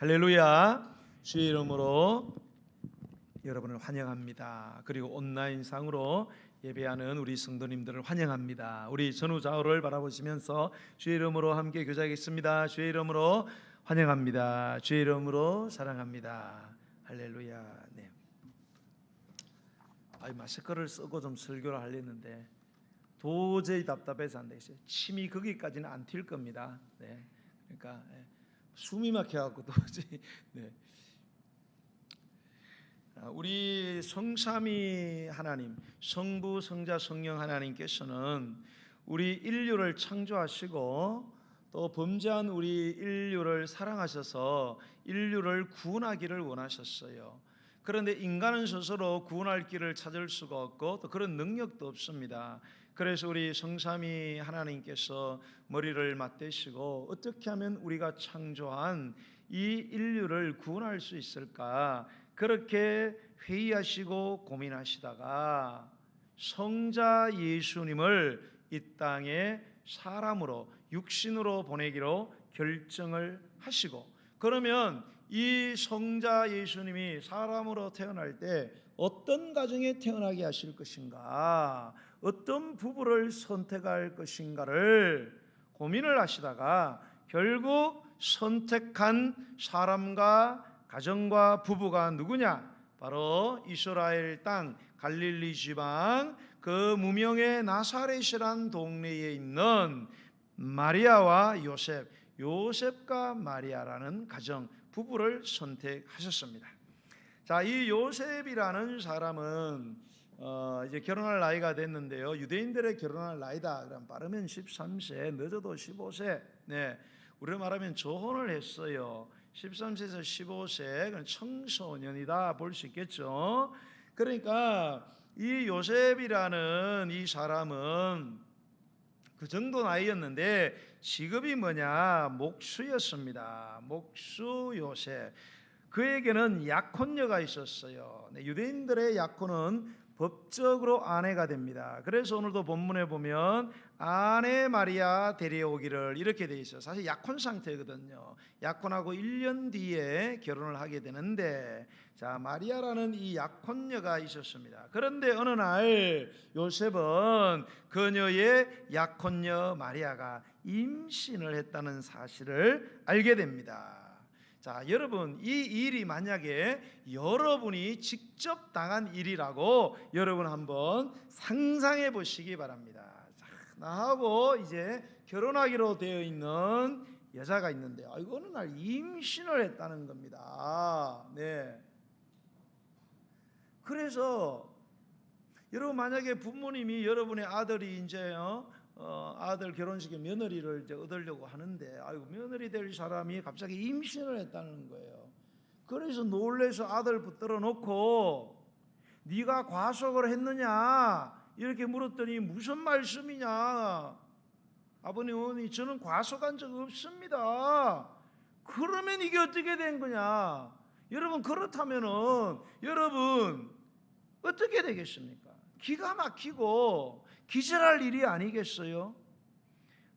할렐루야. 주의 이름으로 여러분을 환영합니다. 그리고 온라인상으로 예배하는 우리 성도님들을 환영합니다. 우리 전후 좌우를 바라보시면서 주의 이름으로 함께 교제하겠습니다. 주의 이름으로 환영합니다. 주의 이름으로 사랑합니다. 할렐루야. 네. 마스크를 쓰고 좀 설교를 하려는데 도저히 답답해서 안 되겠어요. 침이 거기까지는 안 튈 겁니다. 네. 그러니까 숨이 막혀갖고 도저히. 네. 우리 성삼위 하나님, 성부, 성자, 성령 하나님께서는 우리 인류를 창조하시고 또 범죄한 우리 인류를 사랑하셔서 인류를 구원하기를 원하셨어요. 그런데 인간은 스스로 구원할 길을 찾을 수가 없고 또 그런 능력도 없습니다. 그래서 우리 성삼위 하나님께서 머리를 맞대시고 어떻게 하면 우리가 창조한 이 인류를 구원할 수 있을까? 그렇게 회의하시고 고민하시다가 성자 예수님을 이 땅에 사람으로 육신으로 보내기로 결정을 하시고, 그러면 이 성자 예수님이 사람으로 태어날 때 어떤 가정에 태어나게 하실 것인가, 어떤 부부를 선택할 것인가를 고민을 하시다가 결국 선택한 사람과 가정과 부부가 누구냐? 바로 이스라엘 땅 갈릴리 지방 그 무명의 나사렛이란 동네에 있는 마리아와 요셉, 요셉과 마리아라는 가정 부부를 선택하셨습니다. 자, 이 요셉이라는 사람은 이제 결혼할 나이가 됐는데요. 유대인들의 결혼할 나이다 그럼 빠르면 13세, 늦어도 15세. 네, 우리로 말하면 조혼을 했어요. 13세에서 15세, 청소년이다 볼 수 있겠죠. 그러니까 이 요셉이라는 이 사람은 그 정도 나이였는데 직업이 뭐냐? 목수였습니다. 목수 요셉. 그에게는 약혼녀가 있었어요. 유대인들의 약혼은 법적으로 아내가 됩니다. 그래서 오늘도 본문에 보면 아내 마리아 데려오기를 이렇게 돼 있어요. 사실 약혼 상태거든요. 약혼하고 1년 뒤에 결혼을 하게 되는데, 자, 마리아라는 이 약혼녀가 있었습니다. 그런데 어느 날 요셉은 그녀의 약혼녀 마리아가 임신을 했다는 사실을 알게 됩니다. 자, 여러분, 이 일이 만약에 여러분이 직접 당한 일이라고 여러분 한번 상상해 보시기 바랍니다. 자, 나하고 이제 결혼하기로 되어 있는 여자가 있는데 어느 날 임신을 했다는 겁니다. 네. 그래서 여러분, 만약에 부모님이 여러분의 아들이 이제 아들 결혼식에 며느리를 이제 얻으려고 하는데, 아이고, 며느리 될 사람이 갑자기 임신을 했다는 거예요. 그래서 놀래서 아들 붙들어 놓고 네가 과속을 했느냐 이렇게 물었더니 무슨 말씀이냐? 아버님, 어머니, 저는 과속한 적 없습니다. 그러면 이게 어떻게 된 거냐? 여러분, 그렇다면은 여러분 어떻게 되겠습니까? 기가 막히고 기절할 일이 아니겠어요?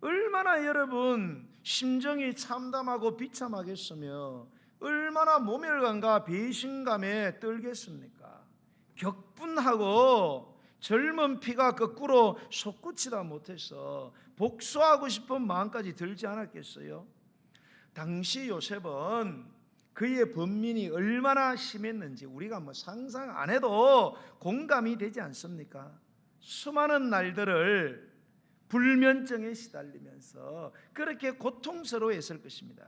얼마나 여러분 심정이 참담하고 비참하겠으며 얼마나 모멸감과 배신감에 떨겠습니까? 격분하고 젊은 피가 거꾸로 솟구치다 못해서 복수하고 싶은 마음까지 들지 않았겠어요? 당시 요셉은 그의 번민이 얼마나 심했는지 우리가 상상 안 해도 공감이 되지 않습니까? 수많은 날들을 불면증에 시달리면서 그렇게 고통스러워했을 것입니다.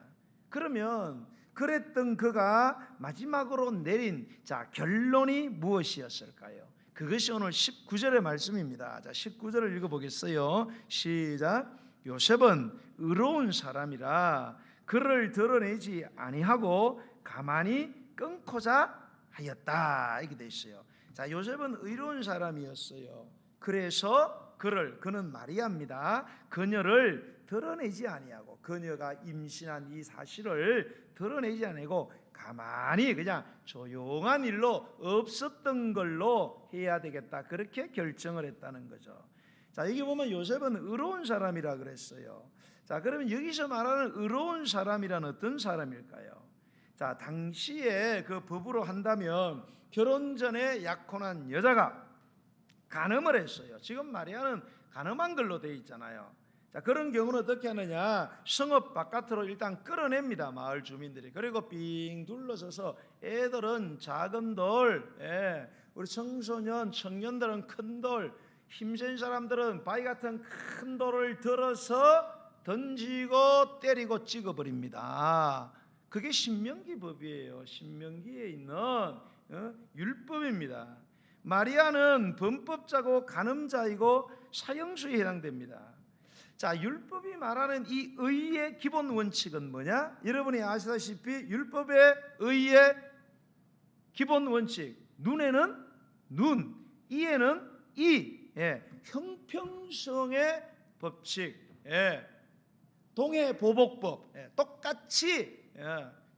그러면 그랬던 그가 마지막으로 내린 결론이 무엇이었을까요? 그것이 오늘 19절의 말씀입니다. 자, 19절을 읽어보겠어요. 시작. 요셉은 의로운 사람이라 그를 드러내지 아니하고 가만히 끊고자 하였다, 이렇게 돼 있어요. 자, 요셉은 의로운 사람이었어요. 그래서 그는 마리아입니다. 그녀를 드러내지 아니하고, 그녀가 임신한 이 사실을 드러내지 아니하고 가만히 그냥 조용한 일로 없었던 걸로 해야 되겠다, 그렇게 결정을 했다는 거죠. 자, 여기 보면 요셉은 의로운 사람이라 그랬어요. 자, 그러면 여기서 말하는 의로운 사람이란 어떤 사람일까요? 자, 당시에 그 법으로 한다면 결혼 전에 약혼한 여자가 간음을 했어요. 지금 마리아는 간음한 걸로 되어 있잖아요. 자, 그런 경우는 어떻게 하느냐? 성읍 바깥으로 일단 끌어냅니다. 마을 주민들이. 그리고 삥 둘러서서 애들은 작은 돌, 우리 청소년, 청년들은 큰 돌, 힘센 사람들은 바위 같은 큰 돌을 들어서 던지고 때리고 찍어버립니다. 그게 신명기 법이에요. 신명기에 있는 율법입니다. 마리아는 범법자고 간음자이고 사형수에 해당됩니다. 자, 율법이 말하는 이 의의 기본 원칙은 뭐냐? 여러분이 아시다시피 율법의 의의 기본 원칙, 눈에는 눈, 이에는 이, 형평성의 법칙, 동해보복법, 똑같이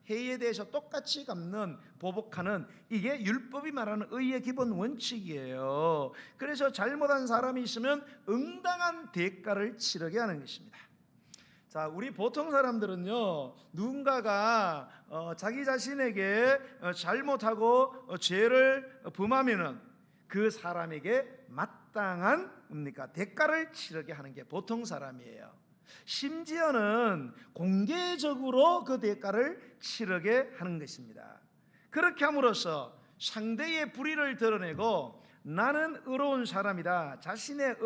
해에 대해서 똑같이 갚는, 보복하는, 이게 율법이 말하는 의의 기본 원칙이에요. 그래서 잘못한 사람이 있으면 응당한 대가를 치르게 하는 것입니다. 자, 우리 보통 사람들은요, 누군가가 자기 자신에게 잘못하고 죄를 범하면은 그 사람에게 마땅한 대가를 치르게 하는 게 보통 사람이에요. 심지어는 공개적으로 그 대가를 치르게 하는 것입니다. 그렇게 함으로써 상대의 불의를 드러내고 나는 의로운 사람이다, 자신의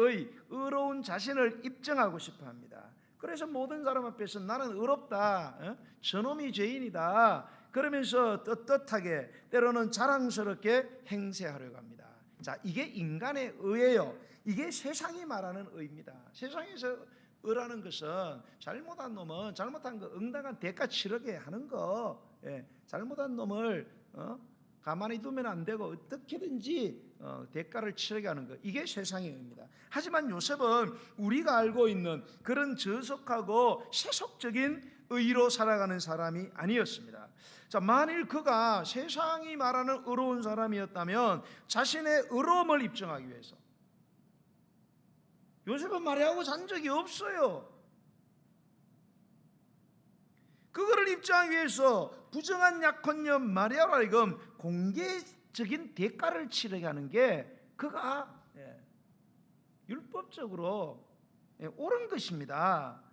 의로운 자신을 입증하고 싶어 합니다. 그래서 모든 사람 앞에서 나는 의롭다, 저놈이 죄인이다 그러면서 떳떳하게, 때로는 자랑스럽게 행세하려고 합니다. 자, 이게 인간의 의예요. 이게 세상이 말하는 의입니다. 세상에서 의라는 것은 잘못한 놈은 잘못한 거 응당한 대가 치르게 하는 거, 잘못한 놈을 가만히 두면 안 되고 어떻게든지 대가를 치르게 하는 거, 이게 세상의 의입니다. 하지만 요셉은 우리가 알고 있는 그런 저속하고 세속적인 의로 살아가는 사람이 아니었습니다. 자, 만일 그가 세상이 말하는 의로운 사람이었다면 자신의 의로움을 입증하기 위해서, 요셉은 마리아하고 잔 적이 없어요. 그거를 입증하기 위해서 부정한 약혼녀 마리아로 하여금 공개적인 대가를 치르게 하는 게 그가 율법적으로 옳은 것입니다.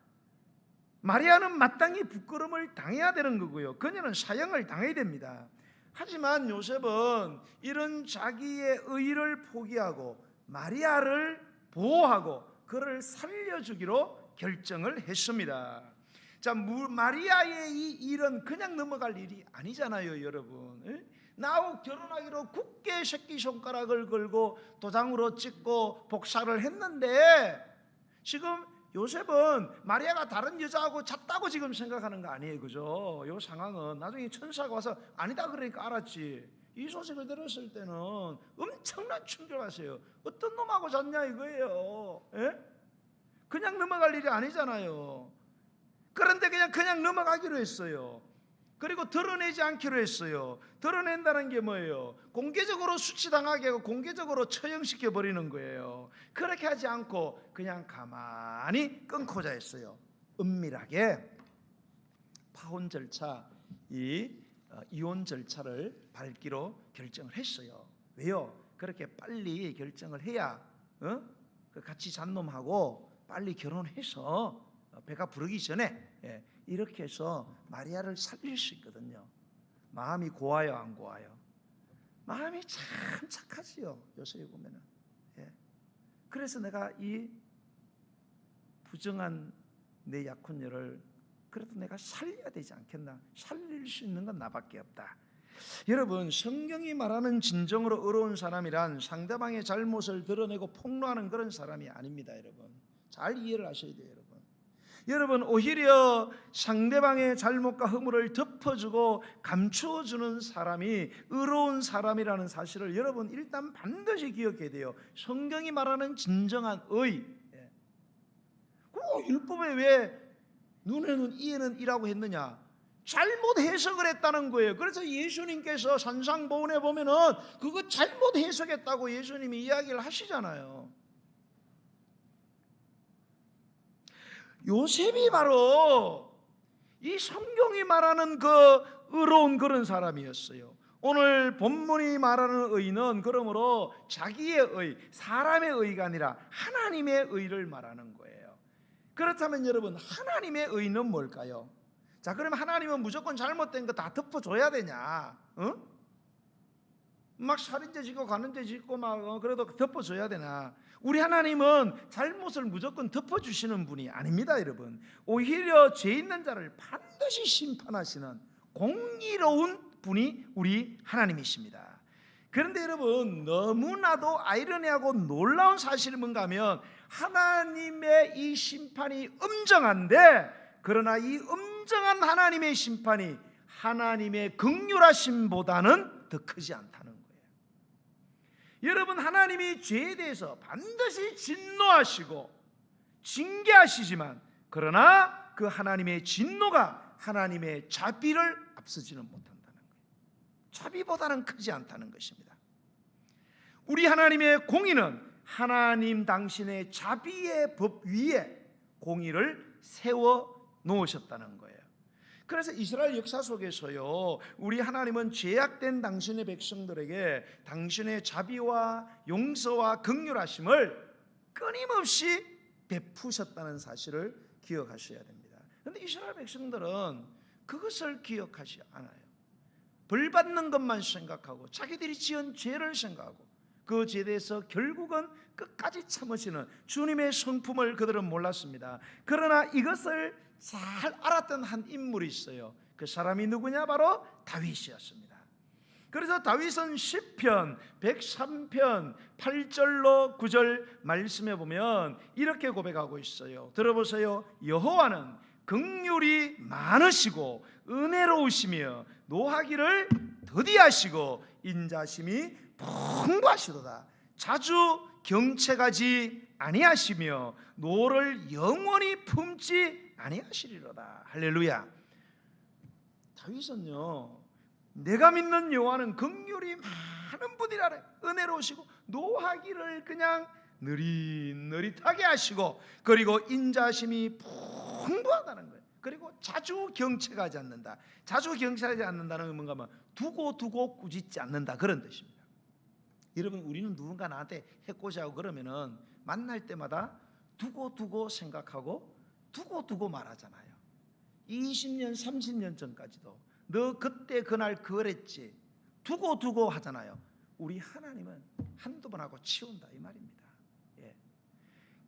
마리아는 마땅히 부끄러움을 당해야 되는 거고요, 그녀는 사형을 당해야 됩니다. 하지만 요셉은 이런 자기의 의를 포기하고 마리아를 보호하고 그를 살려주기로 결정을 했습니다. 자, 마리아의 이 일은 그냥 넘어갈 일이 아니잖아요, 여러분. 나하고 결혼하기로 굳게 새끼손가락을 걸고 도장으로 찍고 복사를 했는데 지금 요셉은 마리아가 다른 여자하고 잤다고 지금 생각하는 거 아니에요, 그죠? 이 상황은 나중에 천사가 와서 아니다 그러니까 알았지. 이 소식을 들었을 때는 엄청난 충격하세요. 어떤 놈하고 잤냐 이거예요. 그냥 넘어갈 일이 아니잖아요. 그런데 그냥 넘어가기로 했어요. 그리고 드러내지 않기로 했어요. 드러낸다는 게 뭐예요? 공개적으로 수치당하게 하고 공개적으로 처형시켜 버리는 거예요. 그렇게 하지 않고 그냥 가만히 끊고자 했어요. 은밀하게 파혼 절차, 이혼 절차를 밟기로 결정을 했어요. 왜요? 그렇게 빨리 결정을 해야 같이 잔 놈하고 빨리 결혼해서 배가 부르기 전에 이렇게 해서 마리아를 살릴 수 있거든요. 마음이 고와요, 안 고와요? 마음이 참 착하지요, 요셉이 보면은. 그래서 내가 이 부정한 내 약혼녀를 그래도 내가 살려야 되지 않겠나? 살릴 수 있는 건 나밖에 없다. 여러분, 성경이 말하는 진정으로 의로운 사람이란 상대방의 잘못을 드러내고 폭로하는 그런 사람이 아닙니다, 여러분. 잘 이해를 하셔야 돼요, 여러분. 여러분, 오히려 상대방의 잘못과 허물을 덮어주고 감추어주는 사람이 의로운 사람이라는 사실을 여러분 일단 반드시 기억해야 돼요. 성경이 말하는 진정한 의, 율법에 왜 눈에는 이에는 이라고 했느냐? 잘못 해석을 했다는 거예요. 그래서 예수님께서 산상보훈에 보면은 그거 잘못 해석했다고 예수님이 이야기를 하시잖아요. 요셉이 바로 이 성경이 말하는 그 의로운 그런 사람이었어요. 오늘 본문이 말하는 의는 그러므로 자기의 의, 사람의 의가 아니라 하나님의 의를 말하는 거예요. 그렇다면 여러분, 하나님의 의는 뭘까요? 자, 그러면 하나님은 무조건 잘못된 거 다 덮어줘야 되냐? 응? 막 살인죄 짓고 가는죄 짓고 막 그래도 덮어줘야 되나? 우리 하나님은 잘못을 무조건 덮어주시는 분이 아닙니다, 여러분. 오히려 죄 있는 자를 반드시 심판하시는 공의로운 분이 우리 하나님이십니다. 그런데 여러분, 너무나도 아이러니하고 놀라운 사실이 뭔가 하면 하나님의 이 심판이 엄정한데, 그러나 이 엄정한 하나님의 심판이 하나님의 긍휼하심보다는 더 크지 않다는 거예요. 여러분, 하나님이 죄에 대해서 반드시 진노하시고 징계하시지만, 그러나 그 하나님의 진노가 하나님의 자비를 앞서지는 못한다는 거예요. 자비보다는 크지 않다는 것입니다. 우리 하나님의 공의는 하나님 당신의 자비의 법 위에 공의를 세워 놓으셨다는 거예요. 그래서 이스라엘 역사 속에서요, 우리 하나님은 죄악된 당신의 백성들에게 당신의 자비와 용서와 긍휼하심을 끊임없이 베푸셨다는 사실을 기억하셔야 됩니다. 그런데 이스라엘 백성들은 그것을 기억하지 않아요. 벌 받는 것만 생각하고 자기들이 지은 죄를 생각하고 그 죄에 대해서 결국은 끝까지 참으시는 주님의 성품을 그들은 몰랐습니다. 그러나 이것을 잘 알았던 한 인물이 있어요. 그 사람이 누구냐? 바로 다윗이었습니다. 그래서 다윗은 시편 103편 8절로 9절 말씀해 보면 이렇게 고백하고 있어요. 들어보세요. 여호와는 긍휼이 많으시고 은혜로우시며 노하기를 더디하시고 인자심이 풍부하시도다. 자주 경채가지 아니하시며 노를 영원히 품지 아니하시리로다. 할렐루야. 다윗은요, 내가 믿는 여호와는 긍휼이 많은 분이라네. 은혜로우시고 노하기를 그냥 느릿느릿하게 하시고, 그리고 인자심이 풍부하다는 거예요. 그리고 자주 경채가지 않는다. 자주 경채하지 않는다는 건 뭔가 하면 두고 꾸짖지 않는다, 그런 뜻입니다. 여러분, 우리는 누군가 나한테 해코지하고 그러면은 만날 때마다 두고 생각하고 두고 말하잖아요. 20년 30년 전까지도 너 그때 그날 그랬지 두고 하잖아요. 우리 하나님은 한두 번 하고 치운다, 이 말입니다. 예.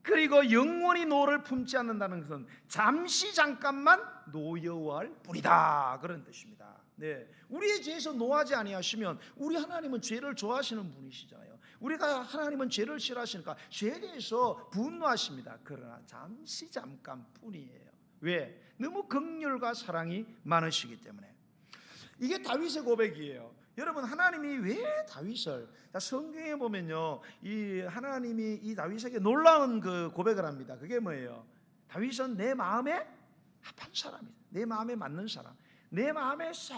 그리고 영원히 노를 품지 않는다는 것은 잠시 잠깐만 노여워할 뿐이다, 그런 뜻입니다. 네, 우리의 죄에서 노하지 아니하시면 우리 하나님은 죄를 좋아하시는 분이시잖아요. 우리가 하나님은 죄를 싫어하시니까 죄에 대해서 분노하십니다. 그러나 잠시 잠깐뿐이에요. 왜? 너무 긍휼과 사랑이 많으시기 때문에. 이게 다윗의 고백이에요. 여러분, 하나님이 왜 다윗을, 성경에 보면요, 이 하나님이 이 다윗에게 놀라운 그 고백을 합니다. 그게 뭐예요? 다윗은 내 마음에 합한 사람이다. 내 마음에 맞는 사람, 내 마음에 쏙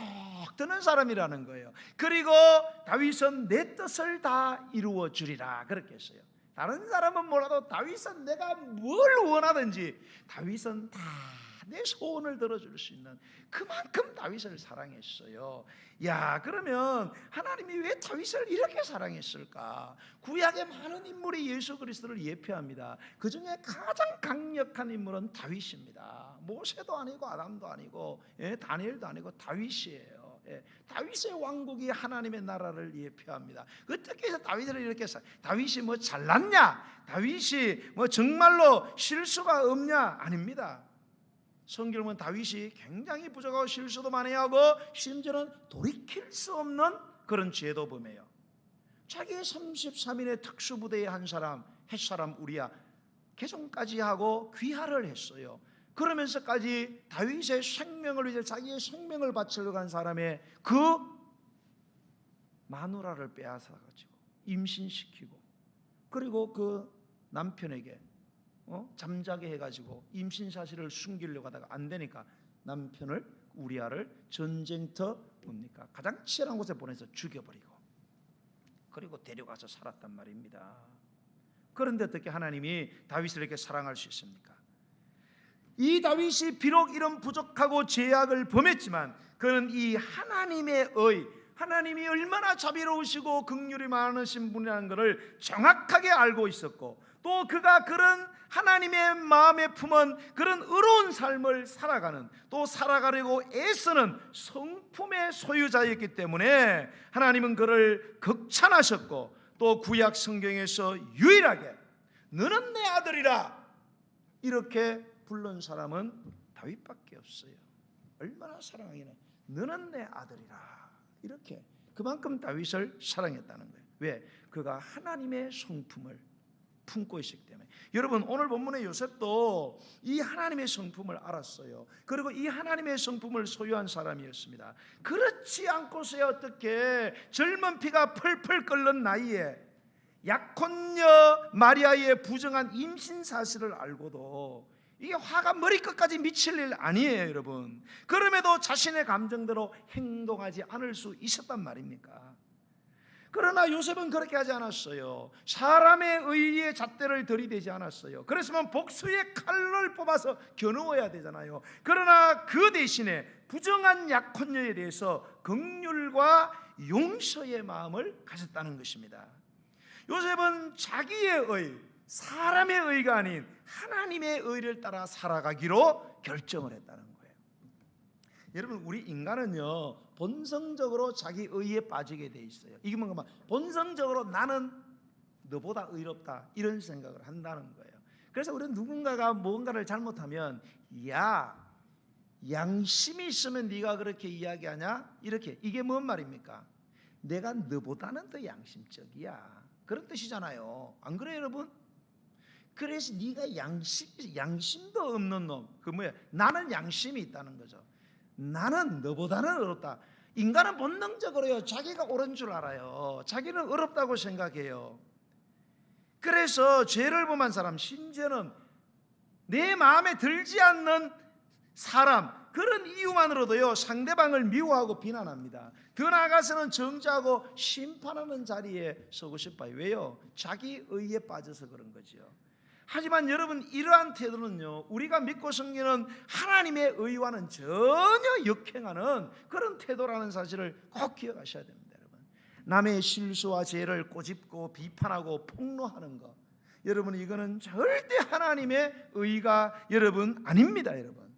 드는 사람이라는 거예요. 그리고 다윗은 내 뜻을 다 이루어 주리라, 그렇게 했어요. 다른 사람은 몰라도 다윗은 내가 뭘 원하든지 다윗은 다 내 소원을 들어줄 수 있는, 그만큼 다윗을 사랑했어요. 야, 그러면 하나님이 왜 다윗을 이렇게 사랑했을까? 구약의 많은 인물이 예수 그리스도를 예표합니다. 그 중에 가장 강력한 인물은 다윗입니다. 모세도 아니고 아담도 아니고 다니엘도 아니고 다윗이에요. 다윗의 왕국이 하나님의 나라를 예표합니다. 어떻게 해서 다윗을 이렇게 다윗이 뭐 잘났냐? 다윗이 뭐 정말로 실수가 없냐? 아닙니다. 성경을 보면 다윗이 굉장히 부족하고 실수도 많이 하고 심지어는 돌이킬 수 없는 그런 죄도 범해요. 자기의 33인의 특수부대의 한 사람, 햇사람 우리야 개종까지 하고 귀화를 했어요. 그러면서까지 다윗의 생명을 위해 자기의 생명을 바치려고 한 사람의 그 마누라를 빼앗아가지고 임신시키고, 그리고 그 남편에게 잠자게 해가지고 임신 사실을 숨기려고 하다가 안 되니까 남편을, 우리아를 전쟁터 뭡니까? 가장 치열한 곳에 보내서 죽여버리고, 그리고 데려가서 살았단 말입니다. 그런데 어떻게 하나님이 다윗을 이렇게 사랑할 수 있습니까? 이 다윗이 비록 이런 부족하고 죄악을 범했지만 그는 이 하나님의 하나님이 얼마나 자비로우시고 긍휼이 많으신 분이라는 것을 정확하게 알고 있었고, 또 그가 그런 하나님의 마음에 품은 그런 의로운 삶을 살아가는, 또 살아가려고 애쓰는 성품의 소유자였기 때문에 하나님은 그를 극찬하셨고, 또 구약 성경에서 유일하게 너는 내 아들이라 이렇게 부른 사람은 다윗밖에 없어요. 얼마나 사랑하기는, 너는 내 아들이라, 이렇게 그만큼 다윗을 사랑했다는 거예요. 왜? 그가 하나님의 성품을 품고 있었기 때문에. 여러분, 오늘 본문의 요셉도 이 하나님의 성품을 알았어요. 그리고 이 하나님의 성품을 소유한 사람이었습니다. 그렇지 않고서야 어떻게 젊은 피가 펄펄 끓는 나이에 약혼녀 마리아의 부정한 임신 사실을 알고도 이게 화가 머리끝까지 미칠 일 아니에요, 여러분. 그럼에도 자신의 감정대로 행동하지 않을 수 있었단 말입니까? 그러나 요셉은 그렇게 하지 않았어요. 사람의 의의 잣대를 들이대지 않았어요. 그랬으면 복수의 칼을 뽑아서 겨누어야 되잖아요. 그러나 그 대신에 부정한 약혼녀에 대해서 긍휼과 용서의 마음을 가졌다는 것입니다. 요셉은 자기의 의, 사람의 의가 아닌 하나님의 의를 따라 살아가기로 결정을 했다는 거예요. 여러분, 우리 인간은요 본성적으로 자기 의에 빠지게 돼 있어요. 이게 뭔가 본성적으로 나는 너보다 의롭다 이런 생각을 한다는 거예요. 그래서 우리는 누군가가 뭔가를 잘못하면, 야, 양심이 있으면 네가 그렇게 이야기하냐, 이렇게. 이게 뭔 말입니까? 내가 너보다는 더 양심적이야, 그런 뜻이잖아요. 안 그래요, 여러분? 그래서 네가 양심도 없는 놈, 그 뭐야? 나는 양심이 있다는 거죠. 나는 너보다는 어렵다. 인간은 본능적으로요 자기가 옳은 줄 알아요. 자기는 어렵다고 생각해요. 그래서 죄를 범한 사람, 심지어는 내 마음에 들지 않는 사람, 그런 이유만으로도요 상대방을 미워하고 비난합니다. 더 나아가서는 정죄하고 심판하는 자리에 서고 싶어요. 왜요? 자기 의에 빠져서 그런 거죠. 하지만 여러분, 이러한 태도는요 우리가 믿고 섬기는 하나님의 의와는 전혀 역행하는 그런 태도라는 사실을 꼭 기억하셔야 됩니다. 여러분, 남의 실수와 죄를 꼬집고 비판하고 폭로하는 것, 여러분, 이거는 절대 하나님의 의가 여러분 아닙니다. 여러분,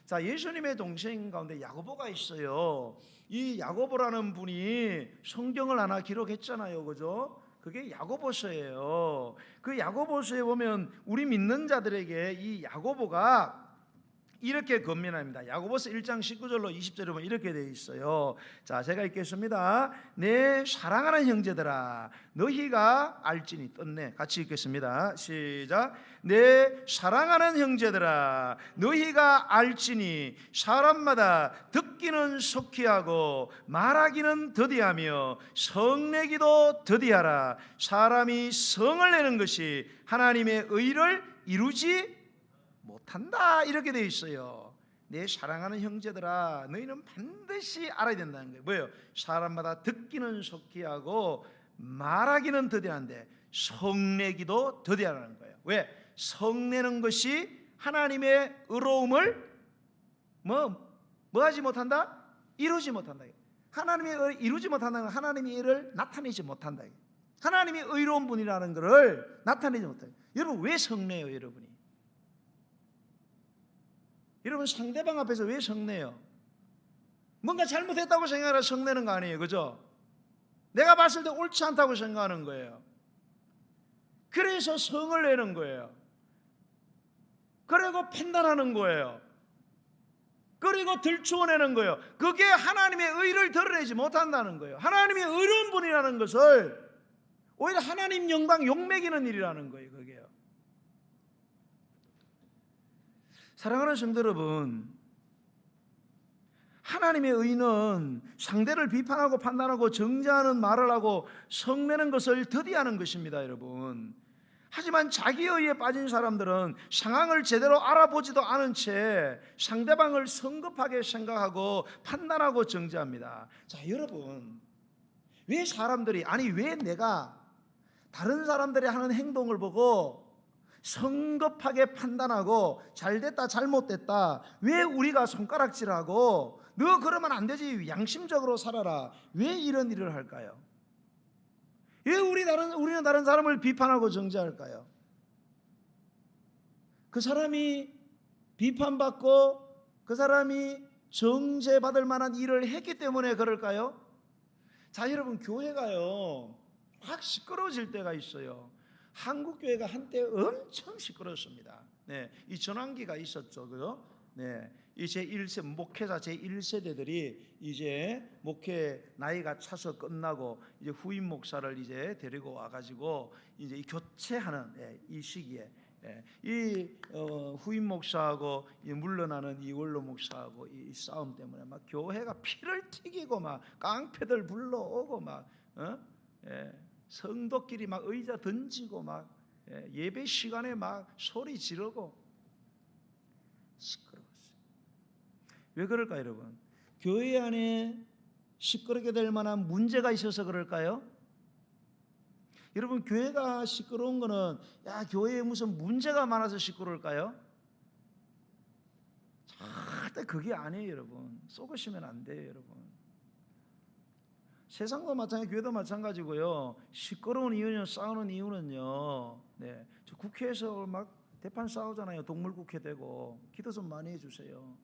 자, 예수님의 동생 가운데 야고보가 있어요. 이 야고보라는 분이 성경을 하나 기록했잖아요, 그죠? 그게 야고보서예요. 그 야고보서에 보면 우리 믿는 자들에게 이 야고보가 이렇게 권면합니다. 야고보서 1장 19절로 20절에 보면 이렇게 되어 있어요. 자, 제가 읽겠습니다. 내 사랑하는 형제들아, 너희가 알지니. 떴네. 같이 읽겠습니다. 시작. 내 사랑하는 형제들아, 너희가 알지니 사람마다 듣기는 속히 하고 말하기는 더디하며 성내기도 더디하라. 사람이 성을 내는 것이 하나님의 의를 이루지 못한다, 이렇게 되어 있어요. 내 사랑하는 형제들아, 너희는 반드시 알아야 된다는 거예요. 뭐예요? 사람마다 듣기는 속히 하고 말하기는 더디한데 성내기도 더디하라는 거예요. 왜? 성내는 것이 하나님의 의로움을 하지 못한다? 이루지 못한다. 하나님의 의를 이루지 못한다는 건 하나님의 의를 나타내지 못한다. 하나님이 의로운 분이라는 것을 나타내지 못해요. 여러분, 왜 성내요? 여러분, 상대방 앞에서 왜 성내요? 뭔가 잘못했다고 생각하라 성내는 거 아니에요, 그죠? 내가 봤을 때 옳지 않다고 생각하는 거예요. 그래서 성을 내는 거예요. 그리고 판단하는 거예요. 그리고 들추어내는 거예요. 그게 하나님의 의를 드러내지 못한다는 거예요. 하나님이 의로운 분이라는 것을 오히려 하나님 영광 욕먹이는 일이라는 거예요, 그게요. 사랑하는 성도 여러분, 하나님의 의는 상대를 비판하고 판단하고 정죄하는 말을 하고 성내는 것을 더디하는 것입니다, 여러분. 하지만 자기 의에 빠진 사람들은 상황을 제대로 알아보지도 않은 채 상대방을 성급하게 생각하고 판단하고 정죄합니다. 자, 여러분, 왜 내가 다른 사람들이 하는 행동을 보고 성급하게 판단하고 잘됐다 잘못됐다, 왜 우리가 손가락질하고 너 그러면 안 되지, 양심적으로 살아라, 왜 이런 일을 할까요? 왜 우리는 다른 사람을 비판하고 정죄할까요? 그 사람이 비판받고 그 사람이 정죄받을 만한 일을 했기 때문에 그럴까요? 자, 여러분, 교회가요 확 시끄러워질 때가 있어요. 한국 교회가 한때 엄청 시끄러웠습니다. 네, 이 전환기가 있었죠, 그죠? 네, 이제 1세 목회자 제 1세대들이 이제 목회 나이가 차서 끝나고 이제 후임 목사를 이제 데리고 와가지고 이제 교체하는 이 시기에 이 후임 목사하고 물러나는 이원로 목사하고 이 싸움 때문에 막 교회가 피를 튀기고 막 깡패들 불러오고 막 성도끼리 막 의자 던지고 막 예배 시간에 막 소리 지르고 시끄러웠어요. 왜 그럴까요, 여러분? 교회 안에 시끄럽게 될 만한 문제가 있어서 그럴까요? 여러분, 교회가 시끄러운 거는 교회에 무슨 문제가 많아서 시끄러울까요? 절대 그게 아니에요, 여러분. 속으시면 안 돼요, 여러분. 세상도 마찬가지, 교회도 마찬가지고요. 시끄러운 이유는, 싸우는 이유는요, 저 국회에서 막 대판 싸우잖아요. 동물국회 되고. 기도 좀 많이 해주세요.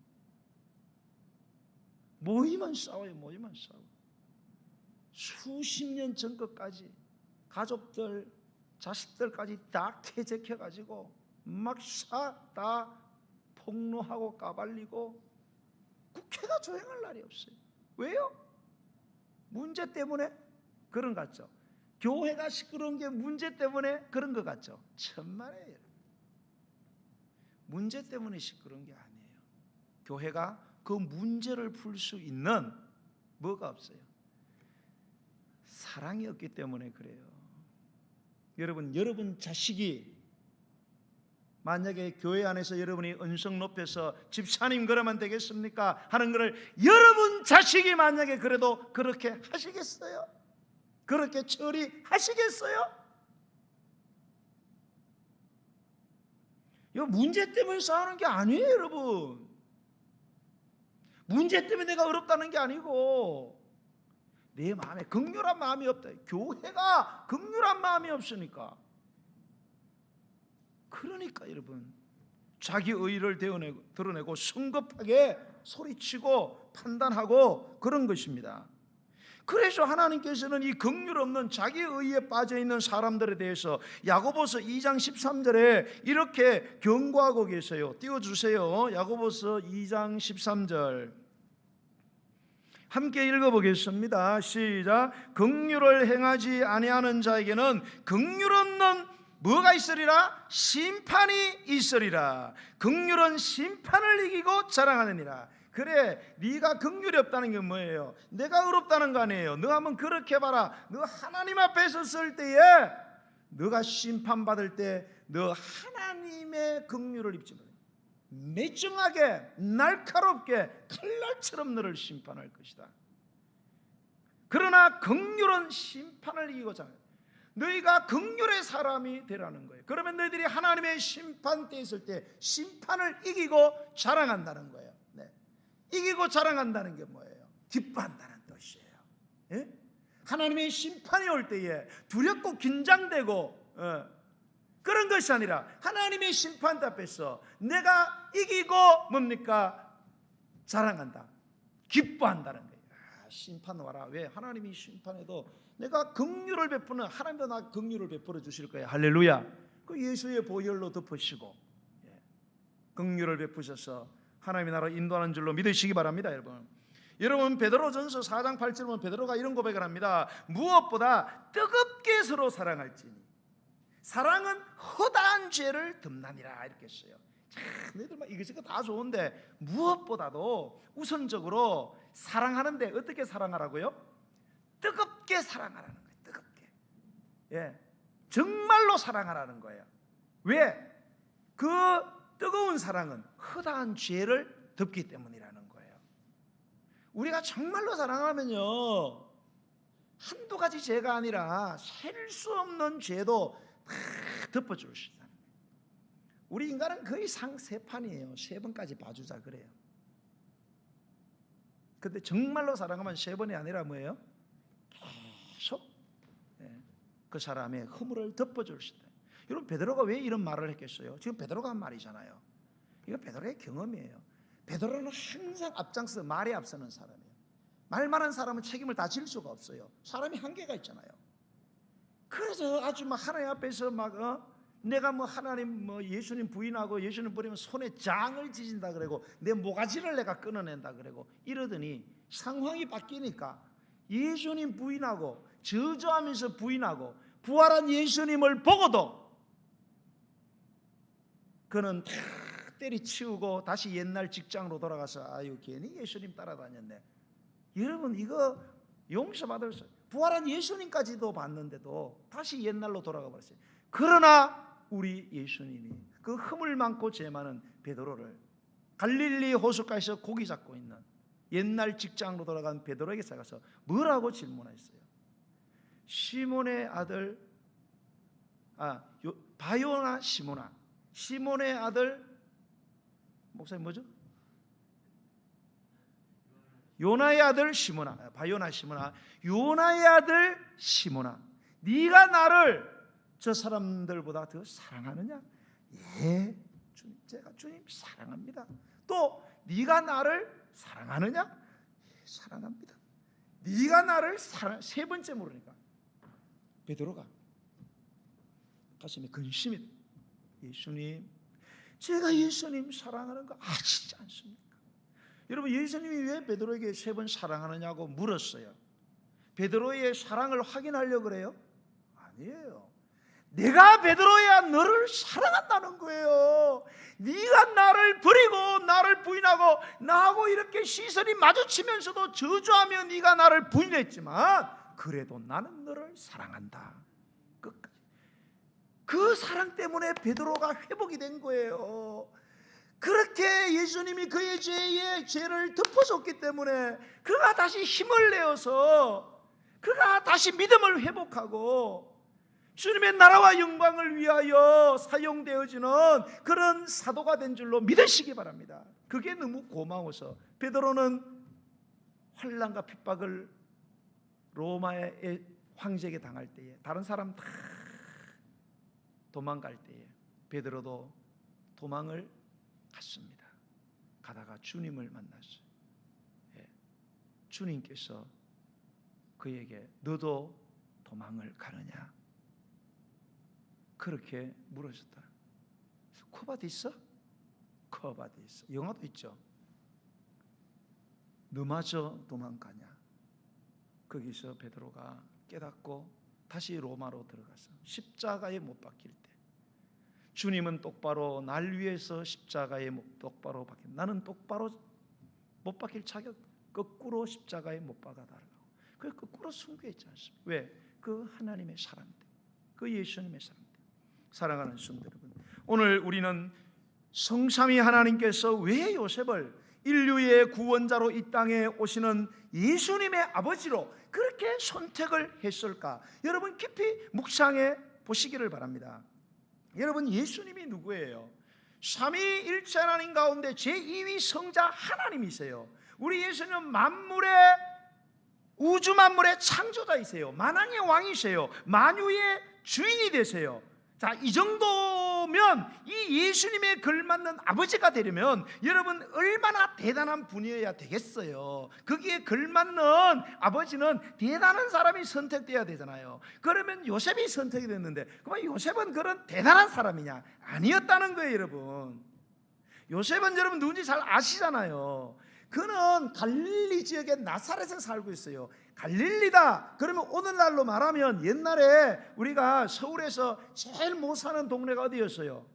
모이면 싸워요. 모이면 싸워. 수십 년 전 것까지 가족들, 자식들까지 다 퇴직해가지고 막 다 폭로하고 까발리고 국회가 조용할 날이 없어요. 왜요? 문제 때문에 그런 것 같죠? 교회가 시끄러운 게 문제 때문에 그런 것 같죠? 천만에요. 문제 때문에 시끄러운 게 아니에요. 교회가 그 문제를 풀 수 있는 뭐가 없어요? 사랑이 없기 때문에 그래요. 여러분 자식이 만약에 교회 안에서 여러분이 언성 높여서 집사님 그러면 되겠습니까? 하는 것을 여러분 자식이 만약에 그래도 그렇게 하시겠어요? 그렇게 처리하시겠어요? 이거 문제 때문에 싸우는 게 아니에요, 여러분. 문제 때문에 내가 어렵다는 게 아니고 내 마음에 긍휼한 마음이 없다. 교회가 긍휼한 마음이 없으니까. 그러니까 여러분, 자기 의의를 드러내고 성급하게 소리치고 판단하고 그런 것입니다. 그래서 하나님께서는 이 긍휼 없는 자기 의의에 빠져있는 사람들에 대해서 야고보서 2장 13절에 이렇게 경고하고 계세요. 띄워주세요. 야고보서 2장 13절 함께 읽어보겠습니다. 시작. 긍휼을 행하지 아니하는 자에게는 긍휼 없는 뭐가 있으리라? 심판이 있으리라. 긍휼은 심판을 이기고 자랑하느니라. 그래, 네가 긍휼이 없다는 게 뭐예요? 내가 의롭다는 거 아니에요. 너 한번 그렇게 봐라. 너 하나님 앞에 섰을 때에 너가 심판받을 때 너 하나님의 긍휼을 입지 못해. 매정하게 날카롭게 칼날처럼 너를 심판할 것이다. 그러나 긍휼은 심판을 이기고 자랑해. 너희가 긍휼의 사람이 되라는 거예요. 그러면 너희들이 하나님의 심판대에 있을 때 심판을 이기고 자랑한다는 거예요. 이기고 자랑한다는 게 뭐예요? 기뻐한다는 뜻이에요. 예? 하나님의 심판이 올 때에 두렵고 긴장되고 그런 것이 아니라 하나님의 심판 앞에서 내가 이기고 뭡니까? 자랑한다. 기뻐한다는 거예요. 심판 와라. 왜? 하나님이 심판해도 내가 긍휼을 베푸는 하나님도 나 긍휼을 베풀어 주실 거예요. 할렐루야. 그 예수의 보혈로 덮으시고 긍휼을 베푸셔서 하나님의 나라 인도하는 줄로 믿으시기 바랍니다. 여러분 베드로전서 4장 8절 보면 베드로가 이런 고백을 합니다. 무엇보다 뜨겁게 서로 사랑할지니 사랑은 허다한 죄를 덮나니라. 이렇게 했어요. 자, 너희들만 이것저것 다 좋은데 무엇보다도 우선적으로 사랑하는데 어떻게 사랑하라고요? 뜨겁게 사랑하라는 거예요. 뜨겁게. 정말로 사랑하라는 거예요. 왜? 그 뜨거운 사랑은 허다한 죄를 덮기 때문이라는 거예요. 우리가 정말로 사랑하면요, 한두 가지 죄가 아니라 셀 수 없는 죄도 다 덮어줄 수 있다는 거예요. 우리 인간은 거의 상세판이에요. 3번까지 봐주자 그래요. 근데 정말로 사랑하면 3번이 아니라 뭐예요? 계속 그 사람의 허물을 덮어줄 수 있다. 여러분, 베드로가 왜 이런 말을 했겠어요? 지금 베드로가 한 말이잖아요. 이건 베드로의 경험이에요. 베드로는 항상 앞장서 말에 앞서는 사람이에요. 말 많은 사람은 책임을 다 질 수가 없어요. 사람이 한계가 있잖아요. 그래서 아주 막 하나님 앞에서 내가 하나님 예수님 부인하고 예수님 버리면 손에 장을 지진다 그러고 내 모가지를 내가 끊어낸다 그러고 이러더니 상황이 바뀌니까 예수님 부인하고 저주하면서 부인하고 부활한 예수님을 보고도 그는 다 때리치우고 다시 옛날 직장으로 돌아가서 아유 괜히 예수님 따라다녔네. 여러분, 이거 용서받을 수, 부활한 예수님까지도 봤는데도 다시 옛날로 돌아가 버렸어요. 그러나 우리 예수님이 그 허물 많고 죄 많은 베드로를 갈릴리 호숫가에서 고기 잡고 있는 옛날 직장으로 돌아간 베드로에게 가서 뭐라고 질문했어요? 시몬의 아들 바요나 시몬아, 시몬의 아들 목사님 뭐죠? 요나의 아들 시몬아, 바요나 시몬아, 요나의 아들 시몬아, 네가 나를 저 사람들보다 더 사랑하느냐? 예, 제가 주님 사랑합니다. 또 네가 나를 사랑하느냐? 예, 사랑합니다. 네가 나를 세 번째 물으니까 베드로가 가슴에 근심이, 예수님, 제가 예수님 사랑하는 거 아시지 않습니까? 여러분, 예수님이 왜 베드로에게 3번 사랑하느냐고 물었어요. 베드로의 사랑을 확인하려고 그래요? 아니에요. 내가 베드로야 너를 사랑한다는 거예요. 네가 나를 버리고 나를 부인하고 나하고 이렇게 시선이 마주치면서도 저주하며 네가 나를 부인했지만 그래도 나는 너를 사랑한다. 끝까지. 그 사랑 때문에 베드로가 회복이 된 거예요. 그렇게 예수님이 그의 죄를 덮어줬기 때문에 그가 다시 힘을 내어서 그가 다시 믿음을 회복하고 주님의 나라와 영광을 위하여 사용되어지는 그런 사도가 된 줄로 믿으시기 바랍니다. 그게 너무 고마워서 베드로는 환난과 핍박을 로마의 황제에게 당할 때에 다른 사람 다 도망갈 때에 베드로도 도망을 갔습니다. 가다가 주님을 만났어요. 주님께서 그에게 너도 도망을 가느냐? 그렇게 물으셨다. 코바디 있어? 코바디 있어. 영화도 있죠. 너마저 도망가냐? 거기서 베드로가 깨닫고 다시 로마로 들어가서 십자가에 못 박힐 때 주님은 똑바로 날 위해서 십자가에 똑바로 박힌, 나는 똑바로 못 박힐 자격, 거꾸로 십자가에 못 박아달라고. 그 거꾸로 순교했지 않습니까? 왜? 그 하나님의 사랑 때문에, 그 예수님의 사랑 때문에. 사랑하는 성도 여러분, 오늘 우리는 성삼위 하나님께서 왜 요셉을 인류의 구원자로 이 땅에 오시는 예수님의 아버지로 그렇게 선택을 했을까? 여러분 깊이 묵상해 보시기를 바랍니다. 여러분, 예수님이 누구예요? 삼위일체 하나님 가운데 제2위 성자 하나님이세요. 우리 예수님은 만물의, 우주 만물의 창조자이세요. 만왕의 왕이세요. 만유의 주인이 되세요. 자, 이 정도면 이 예수님에 걸맞는 아버지가 되려면 여러분 얼마나 대단한 분이어야 되겠어요. 거기에 걸맞는 아버지는 대단한 사람이 선택돼야 되잖아요. 그러면 요셉이 선택이 됐는데 그럼 요셉은 그런 대단한 사람이냐? 아니었다는 거예요. 여러분, 요셉은 여러분 누군지 잘 아시잖아요. 그는 갈릴리 지역의 나사렛에 살고 있어요. 갈릴리다 그러면 오늘날로 말하면 옛날에 우리가 서울에서 제일 못 사는 동네가 어디였어요?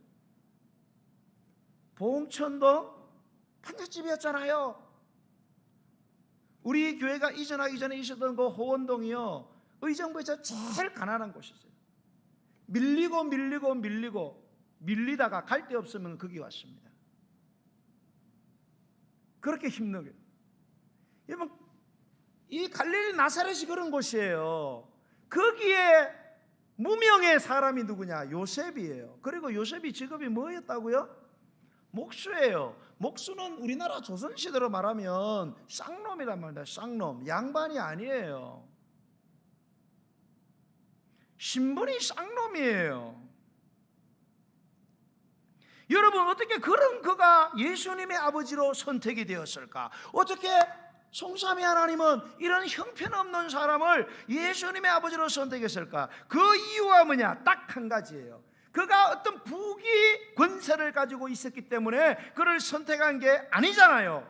봉천동 판잣집이었잖아요. 우리 교회가 이전하기 전에 있었던 그 호원동이요, 의정부에서 제일 가난한 곳이었어요. 밀리다가 갈 데 없으면 거기 왔습니다. 그렇게 힘들게. 여러분, 이 갈릴리 나사렛이 그런 곳이에요. 거기에 무명의 사람이 누구냐? 요셉이에요. 그리고 요셉이 직업이 뭐였다고요? 목수예요. 목수는 우리나라 조선시대로 말하면 쌍놈이란 말입니다. 쌍놈. 양반이 아니에요. 신분이 쌍놈이에요. 여러분, 어떻게 그런 그가 예수님의 아버지로 선택이 되었을까? 어떻게 성삼위 하나님은 이런 형편없는 사람을 예수님의 아버지로 선택했을까? 그 이유가 뭐냐? 딱 한 가지예요. 그가 어떤 부귀 권세를 가지고 있었기 때문에 그를 선택한 게 아니잖아요.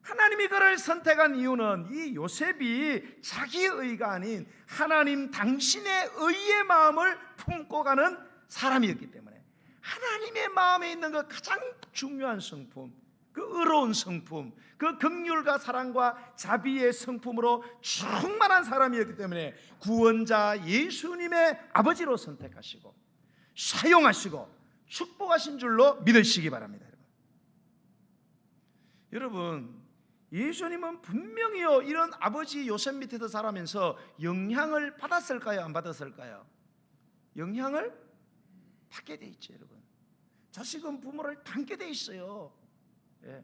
하나님이 그를 선택한 이유는 이 요셉이 자기의 의가 아닌 하나님 당신의 의의 마음을 품고 가는 사람이었기 때문에, 하나님의 마음에 있는 그 가장 중요한 성품, 그 의로운 성품, 그 긍휼과 사랑과 자비의 성품으로 충만한 사람이었기 때문에 구원자 예수님의 아버지로 선택하시고 사용하시고 축복하신 줄로 믿으시기 바랍니다. 여러분, 예수님은 분명히요 이런 아버지 요셉 밑에서 자라면서 영향을 받았을까요? 안 받았을까요? 영향을 받게 돼 있죠. 여러분, 자식은 부모를 닮게 돼 있어요. 예.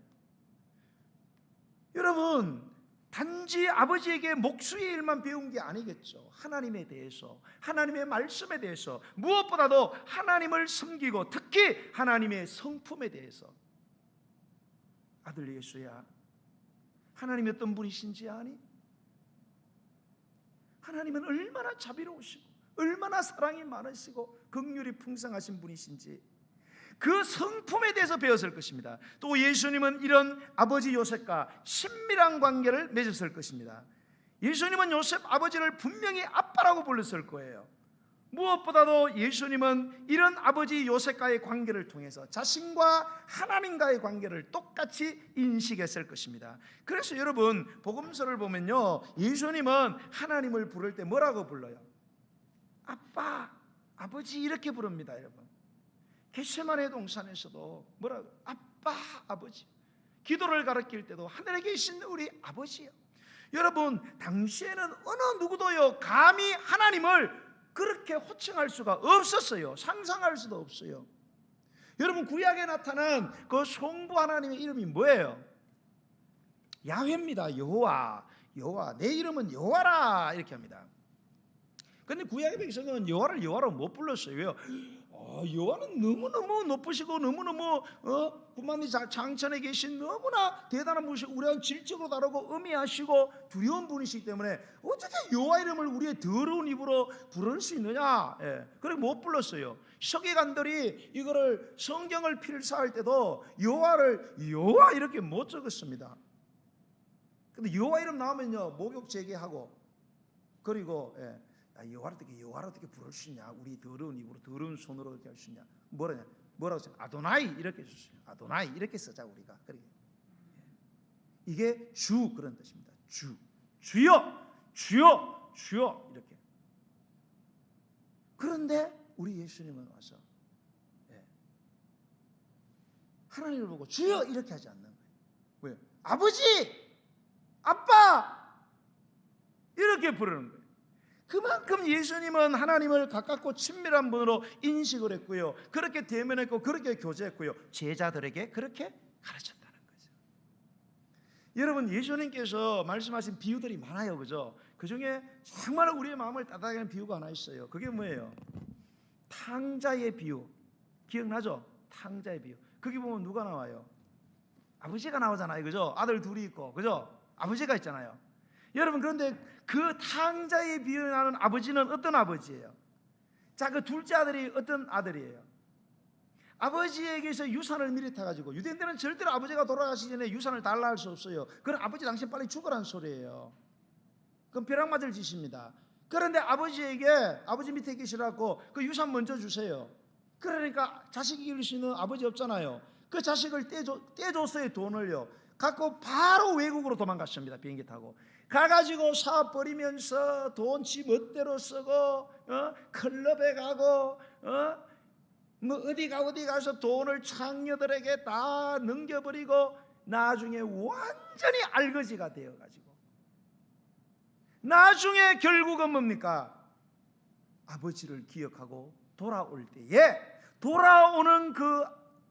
여러분, 단지 아버지에게 목수의 일만 배운 게 아니겠죠. 하나님에 대해서, 하나님의 말씀에 대해서, 무엇보다도 하나님을 섬기고 특히 하나님의 성품에 대해서. 아들 예수야, 하나님이 어떤 분이신지 아니? 하나님은 얼마나 자비로우시고 얼마나 사랑이 많으시고 긍휼이 풍성하신 분이신지 그 성품에 대해서 배웠을 것입니다. 또 예수님은 이런 아버지 요셉과 친밀한 관계를 맺었을 것입니다. 예수님은 요셉 아버지를 분명히 아빠라고 불렀을 거예요. 무엇보다도 예수님은 이런 아버지 요셉과의 관계를 통해서 자신과 하나님과의 관계를 똑같이 인식했을 것입니다. 그래서 여러분, 복음서를 보면요, 예수님은 하나님을 부를 때 뭐라고 불러요? 아빠, 아버지 이렇게 부릅니다. 여러분, 겟세마네 동산에서도 뭐라고? 아빠, 아버지. 기도를 가르칠 때도 하늘에 계신 우리 아버지요. 여러분, 당시에는 어느 누구도요 감히 하나님을 그렇게 호칭할 수가 없었어요. 상상할 수도 없어요. 여러분, 구약에 나타난 그 성부 하나님의 이름이 뭐예요? 야훼입니다. 여호와. 여호와, 내 이름은 여호와라 이렇게 합니다. 그런데 구약의 백성은 여호와를 여호와로 못 불렀어요. 왜요? 여호와는 너무너무 높으시고 너무너무 구만리 장천에 계신 너무나 대단한 분이시고 우리랑 질적으로 다르고 음미하시고 두려운 분이시기 때문에 어떻게 여호와 이름을 우리의 더러운 입으로 부를 수 있느냐? 그래 못 불렀어요. 서기관들이 이거를 성경을 필사할 때도 여호와를 여호와 이렇게 못 적었습니다. 근데 여호와 이름 나오면요 목욕 제기하고, 그리고 여호와를 어떻게 부를 수 있냐? 우리 더러운 입으로 더러운 손으로 이렇게 할 수 있냐? 뭐라고 써요? 아도나이 이렇게 썼어요. 아도나이 이렇게 쓰자 우리가. 이게 주 그런 뜻입니다. 주여, 주여, 주여 이렇게. 그런데 우리 예수님은 와서 하나님을 보고 주여 이렇게 하지 않는 거예요. 왜요? 아버지, 아빠 이렇게 부르는 거예요. 그만큼 예수님은 하나님을 가깝고 친밀한 분으로 인식을 했고요, 그렇게 대면했고 그렇게 교제했고요, 제자들에게 그렇게 가르쳤다는 거죠. 여러분, 예수님께서 말씀하신 비유들이 많아요, 그죠? 그 중에 정말 우리의 마음을 따뜻하게 하는 비유가 하나 있어요. 그게 뭐예요? 탕자의 비유. 기억나죠? 탕자의 비유. 거기 보면 누가 나와요? 아버지가 나오잖아요, 그죠? 아들 둘이 있고, 그죠? 아버지가 있잖아요. 여러분, 그런데 그 탕자의 비유에 나오는 아버지는 어떤 아버지예요? 자, 그 둘째 아들이 어떤 아들이에요? 아버지에게서 유산을 미리 타가지고, 유대인들은 절대로 아버지가 돌아가시기 전에 유산을 달라 할 수 없어요. 그럼 아버지 당신 빨리 죽으라는 소리예요. 그럼 벼락 맞을 짓입니다. 그런데 아버지에게, 아버지 밑에 계시라고 그 유산 먼저 주세요. 그러니까 자식이 기를 수 있는 아버지 없잖아요. 그 자식을 떼줬어요. 돈을요. 갖고 바로 외국으로 도망갔습니다. 비행기 타고 가가지고 사업 벌이면서 돈 지 멋대로 쓰고, 클럽에 가고, 뭐 어디 가서 돈을 창녀들에게 다 넘겨버리고, 나중에 완전히 알거지가 되어가지고, 나중에 결국은 뭡니까? 아버지를 기억하고 돌아올 때에 돌아오는 그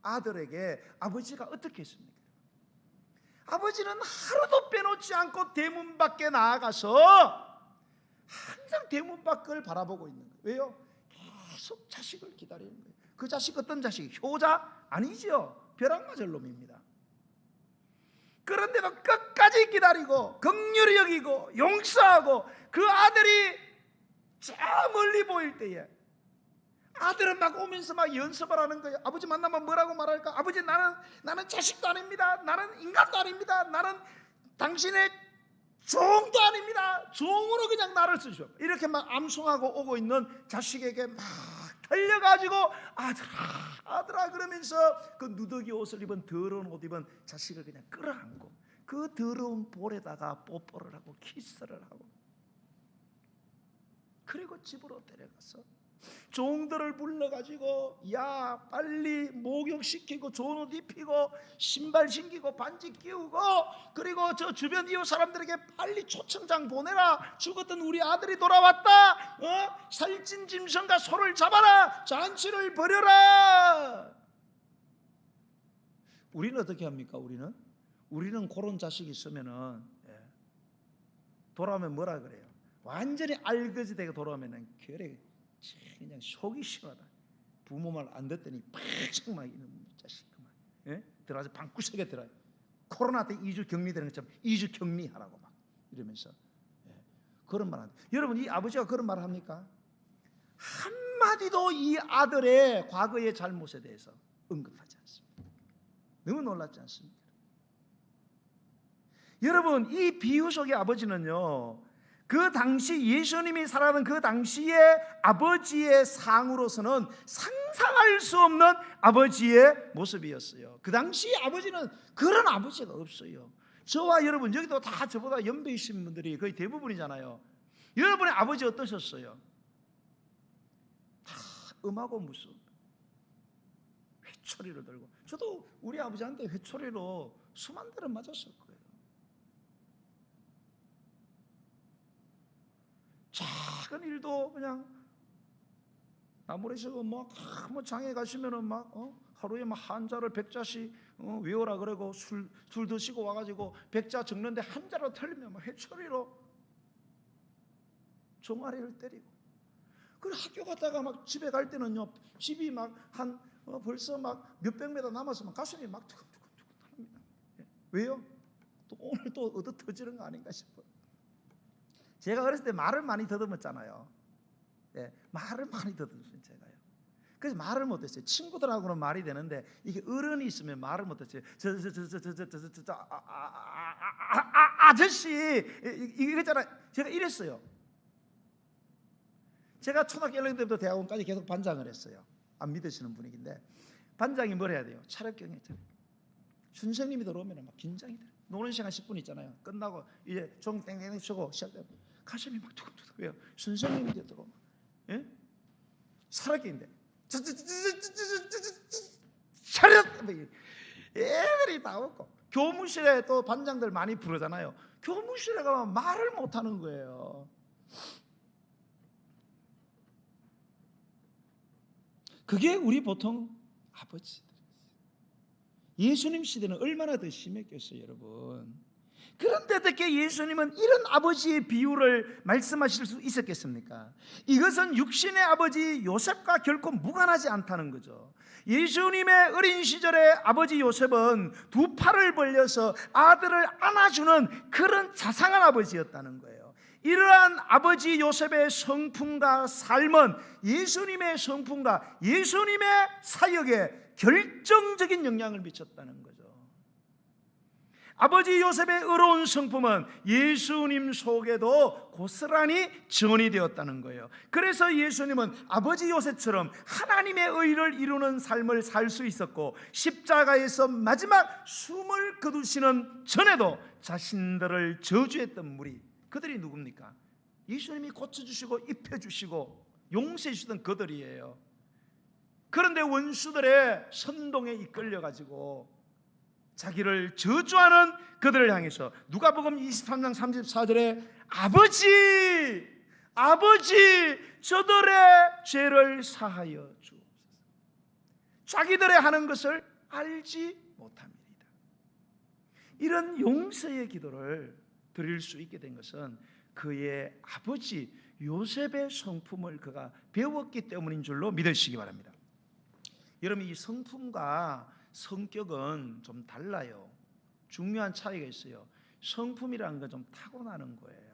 아들에게 아버지가 어떻게 했습니까? 아버지는 하루도 빼놓지 않고 대문 밖에 나아가서 항상 대문 밖을 바라보고 있는 거예요. 왜요? 계속 자식을 기다리는 거예요. 그 자식 어떤 자식? 효자? 아니죠. 벼락 맞을 놈입니다. 그런데도 끝까지 기다리고 긍휼히 여기고 용서하고 그 아들이 저 멀리 보일 때에 아들은 막 오면서 막 연습을 하는 거예요. 아버지 만나면 뭐라고 말할까? 아버지 나는 자식도 아닙니다. 나는 인간도 아닙니다. 나는 당신의 종도 아닙니다. 종으로 그냥 나를 쓰시오. 이렇게 막 암송하고 오고 있는 자식에게 막 달려가지고 아들아 그러면서 그 누더기 옷을 입은 더러운 옷 입은 자식을 그냥 끌어안고 그 더러운 볼에다가 뽀뽀를 하고 키스를 하고 그리고 집으로 데려가서 종들을 불러가지고 야 빨리 목욕시키고 좋은 옷 입히고 신발 신기고 반지 끼우고 그리고 저 주변 이웃 사람들에게 빨리 초청장 보내라. 죽었던 우리 아들이 돌아왔다. 살찐 짐승과 소를 잡아라. 잔치를 벌여라. 우리는 어떻게 합니까? 우리는 그런 자식이 있으면은 돌아오면 뭐라 그래요? 완전히 알거지 되게 돌아오면은 그냥 속이 시원하다. 부모 말 안 듣더니 팍 막 이놈 자식 그만. 들어가서 방구석에 들어요. 코로나 때 2주 격리되는 것처럼 2주 격리하라고 막 이러면서 그런 말 합니다. 여러분 이 아버지가 그런 말을 합니까? 한마디도 이 아들의 과거의 잘못에 대해서 언급하지 않습니다. 너무 놀랍지 않습니까? 여러분 이 비유 속의 아버지는요 그 당시 예수님이 살아가는 그 당시의 아버지의 상으로서는 상상할 수 없는 아버지의 모습이었어요. 그 당시 아버지는 그런 아버지가 없어요. 저와 여러분 여기도 다 저보다 연배이신 분들이 거의 대부분이잖아요. 여러분의 아버지 어떠셨어요? 다 음하고 무슨 회초리를 들고 저도 우리 아버지한테 회초리로 수만 대를 맞았을 거예요. 작은 일도 그냥 나무래서 뭐 장에 가시면은 막 하루에 막 한 자를 100자씩 외우라 그러고 술 드시고 와가지고 100자 적는데 한 자로 틀리면 막 회초리로 종아리를 때리고 그리고 학교 갔다가 막 집에 갈 때는요 집이 막 한 벌써 막 몇백 미터 남아서 막 가슴이 막 두근두근합니다. 왜요? 또 오늘 또 얻어 터지는 거 아닌가 싶어요. 제가 어렸을 때 말을 많이 더듬었잖아요. 말을 많이 더듬었어요 제가요. 그래서 말을 못했어요. 친구들하고는 말이 되는데 이게 어른이 있으면 말을 못했어요. 아저씨 이거 있잖아. 제가 이랬어요. 제가 초등학교 1학년 때부터 대학원까지 계속 반장을 했어요. 안 믿으시는 분위기인데 반장이 뭘 해야 돼요? 차력경이잖아요. 선생님이 들어오면 막 긴장이 돼요. 노는 시간 10분 있잖아요. 끝나고 이제 종 땡땡 치고 시작되면 가슴이 막 두근두근 왜요? 선생님이 들어오면 살아있는데 차렷 애들이 다 오고 교무실에 또 반장들 많이 부르잖아요. 교무실에 가면 말을 못하는 거예요. 그게 우리 보통 아버지들. 예수님 시대는 얼마나 더 심했겠어요, 여러분. 그런데 어떻게 예수님은 이런 아버지의 비유를 말씀하실 수 있었겠습니까? 이것은 육신의 아버지 요셉과 결코 무관하지 않다는 거죠. 예수님의 어린 시절의 아버지 요셉은 두 팔을 벌려서 아들을 안아주는 그런 자상한 아버지였다는 거예요. 이러한 아버지 요셉의 성품과 삶은 예수님의 성품과 예수님의 사역에 결정적인 영향을 미쳤다는 거죠. 아버지 요셉의 의로운 성품은 예수님 속에도 고스란히 전이 되었다는 거예요. 그래서 예수님은 아버지 요셉처럼 하나님의 의를 이루는 삶을 살 수 있었고 십자가에서 마지막 숨을 거두시는 전에도 자신들을 저주했던 무리, 그들이 누굽니까? 예수님이 고쳐주시고 입혀주시고 용서해주시던 그들이에요. 그런데 원수들의 선동에 이끌려가지고 자기를 저주하는 그들을 향해서 누가복음 23장 34절에 아버지 저들의 죄를 사하여 주옵소서. 자기들의 하는 것을 알지 못합니다. 이런 용서의 기도를 드릴 수 있게 된 것은 그의 아버지 요셉의 성품을 그가 배웠기 때문인 줄로 믿으시기 바랍니다. 여러분, 이 성품과 성격은 좀 달라요. 중요한 차이가 있어요. 성품이라는 건 좀 타고나는 거예요.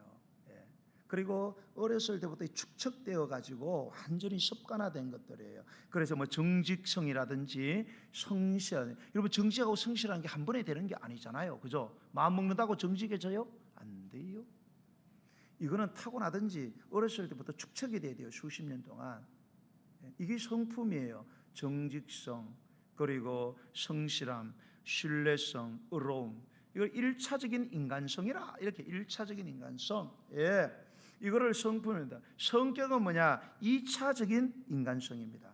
그리고 어렸을 때부터 축적되어 가지고 완전히 습관화된 것들이에요. 그래서 뭐 정직성이라든지 성실, 여러분 정직하고 성실한 게 한 번에 되는 게 아니잖아요, 그죠? 마음 먹는다고 정직해져요? 안 돼요. 이거는 타고나든지 어렸을 때부터 축적이 돼야 돼요. 수십 년 동안. 이게 성품이에요. 정직성, 그리고 성실함, 신뢰성, 의로움. 이걸 1차적인 인간성이라, 이렇게 1차적인 인간성. 이거를 성품입니다. 성격은 뭐냐? 2차적인 인간성입니다.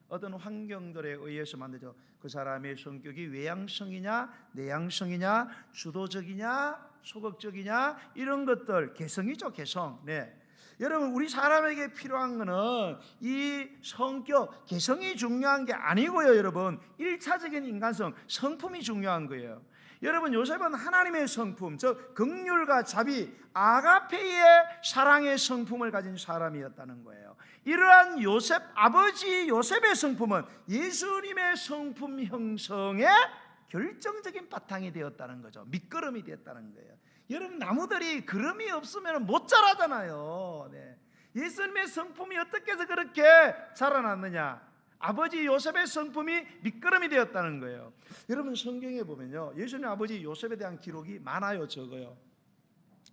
어떤 환경들에 의해서 만들죠. 그 사람의 성격이 외향성이냐, 내향성이냐, 주도적이냐, 소극적이냐, 이런 것들, 개성이죠, 개성. 여러분, 우리 사람에게 필요한 거는 이 성격, 개성이 중요한 게 아니고요, 여러분. 1차적인 인간성, 성품이 중요한 거예요. 여러분, 요셉은 하나님의 성품, 즉 긍휼과 자비, 아가페의 사랑의 성품을 가진 사람이었다는 거예요. 이러한 요셉, 아버지 요셉의 성품은 예수님의 성품 형성의 결정적인 바탕이 되었다는 거죠. 밑거름이 되었다는 거예요. 여러분, 나무들이 그름이 없으면 못 자라잖아요. 예수님의 성품이 어떻게 해서 그렇게 자라났느냐? 아버지 요셉의 성품이 밑거름이 되었다는 거예요. 여러분, 성경에 보면요, 예수님 아버지 요셉에 대한 기록이 많아요, 적어요?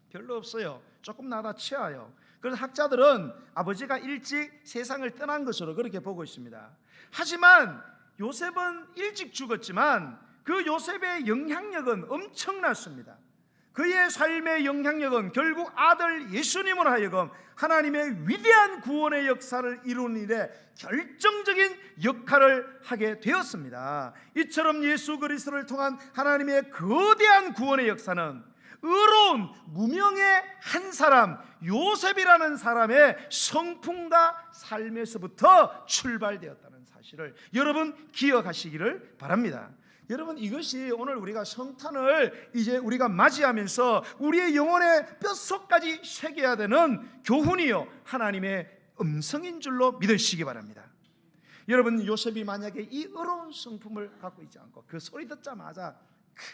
별로 없어요. 조금 나다 치아요. 그래서 학자들은 아버지가 일찍 세상을 떠난 것으로 그렇게 보고 있습니다. 하지만 요셉은 일찍 죽었지만 그 요셉의 영향력은 엄청났습니다. 그의 삶의 영향력은 결국 아들 예수님으로 하여금 하나님의 위대한 구원의 역사를 이루는 일에 결정적인 역할을 하게 되었습니다. 이처럼 예수 그리스도를 통한 하나님의 거대한 구원의 역사는 의로운 무명의 한 사람, 요셉이라는 사람의 성품과 삶에서부터 출발되었다는 사실을 여러분 기억하시기를 바랍니다. 여러분, 이것이 오늘 우리가 성탄을 이제 우리가 맞이하면서 우리의 영혼의 뼛속까지 새겨야 되는 교훈이요, 하나님의 음성인 줄로 믿으시기 바랍니다. 여러분, 요셉이 만약에 이 의로운 성품을 갖고 있지 않고 그 소리 듣자마자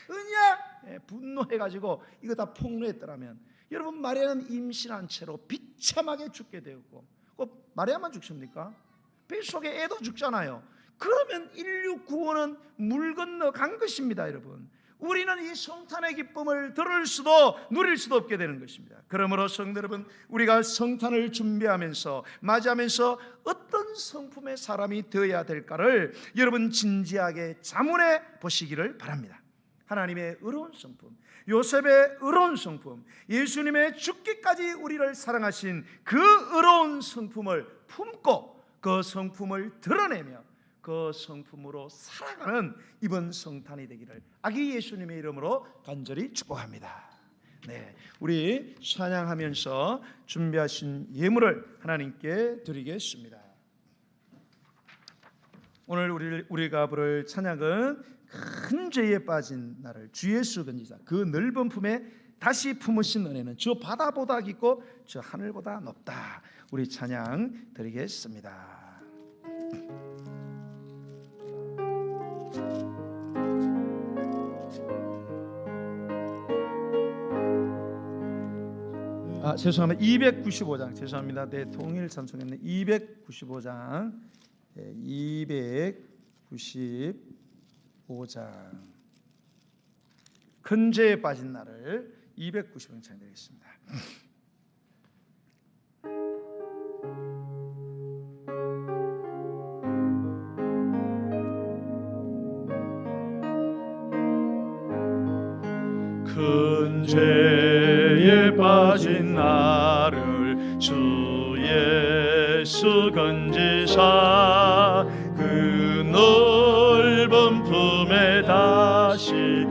그냥 분노해가지고 이거 다 폭로했더라면, 여러분, 마리아는 임신한 채로 비참하게 죽게 되었고, 꼭 마리아만 죽습니까? 뱃속에 애도 죽잖아요. 그러면 인류 구원은 물 건너 간 것입니다. 여러분, 우리는 이 성탄의 기쁨을 들을 수도 누릴 수도 없게 되는 것입니다. 그러므로 성도 여러분, 우리가 성탄을 준비하면서 맞이하면서 어떤 성품의 사람이 되어야 될까를 여러분 진지하게 자문해 보시기를 바랍니다. 하나님의 의로운 성품, 요셉의 의로운 성품, 예수님의 죽기까지 우리를 사랑하신 그 의로운 성품을 품고 그 성품을 드러내며 그 성품으로 살아가는 이번 성탄이 되기를 아기 예수님의 이름으로 간절히 축복합니다. 우리 찬양하면서 준비하신 예물을 하나님께 드리겠습니다. 오늘 우리가 부를 찬양은 큰 죄에 빠진 나를 주 예수 건지자, 그 넓은 품에 다시 품으신 은혜는 저 바다보다 깊고 저 하늘보다 높다. 우리 찬양 드리겠습니다. 죄송합니다. 295장, 죄송합니다. 네, 통일 찬송했네. 295장, 295장, 큰 죄에 빠진 나를 295장 찬양드리겠습니다. 큰 죄에 빠진 나를 주 예수 건지사, 그 넓은 품에 다시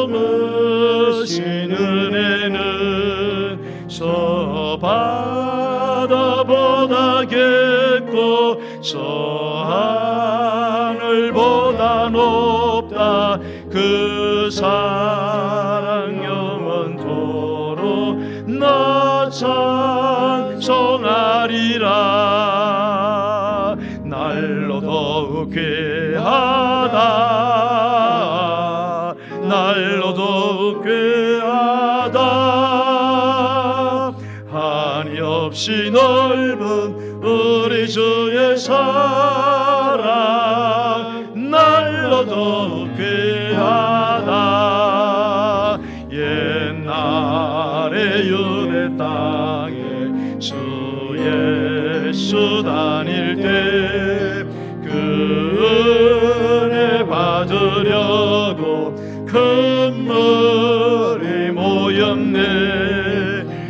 품으신 은혜는 저 바다보다 하겠고 저 하늘보다 높다 그 사랑 영원토록 나 찬송하리라. 날로 더욱 귀하다 날로 더욱 귀하다 한이 없이 넓은 우리 주의 사랑 날로 더욱 귀하다. 옛날에 유대 땅에 주 예수 다닐 때 그 은혜 받으려고 큰 물이 모였네.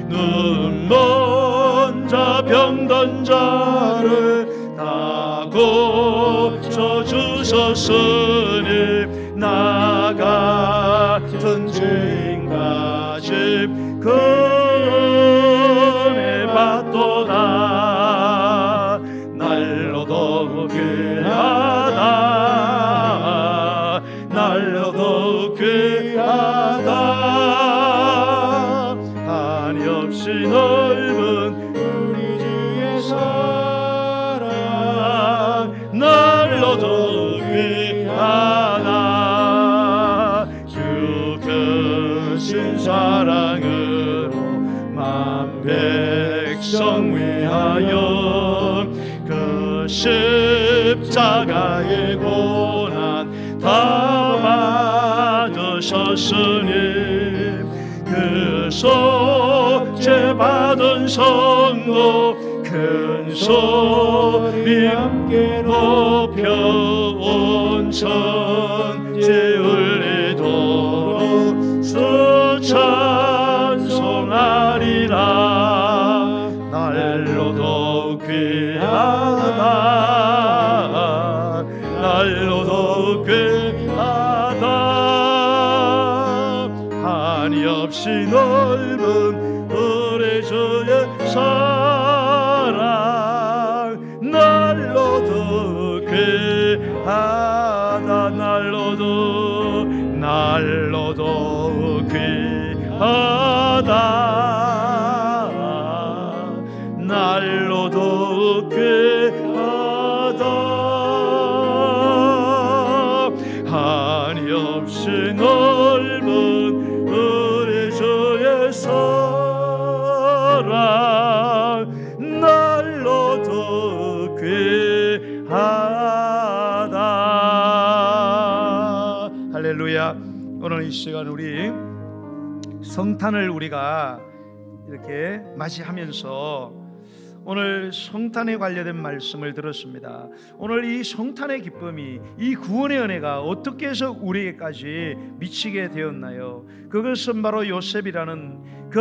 눈 먼 자 병든 자를 다 고쳐주셨으니 나 같은 죄인 가집 그 은혜 받도다. 날로 더욱 귀하다 날로 더욱 귀하다 한이 없이 넓은 우리 주의 사랑 날로 더욱 귀하다. 주 크신 사랑으로 만 백성 위하여 그 십자가의 고난 다 받으셨으니 그 속죄 받은 성도 큰 소리 함께 높여 온 천지 울리도록 주 찬송하리라. 날로 더욱 귀하다 날로 더욱 귀하다 한이 없이 넓은 우리 주의 사랑 날로 더욱 귀하다 날로 더욱 귀하다 날로 더욱 귀하다. 한이 없이 넓은 우리 주의 사랑 날로 더욱 귀하다. 할렐루야. 오늘 이 시간 우리 성탄을 우리가 이렇게 맞이하면서 오늘 성탄에 관련된 말씀을 들었습니다. 오늘 이 성탄의 기쁨이, 이 구원의 은혜가 어떻게 해서 우리에게까지 미치게 되었나요? 그것은 바로 요셉이라는 그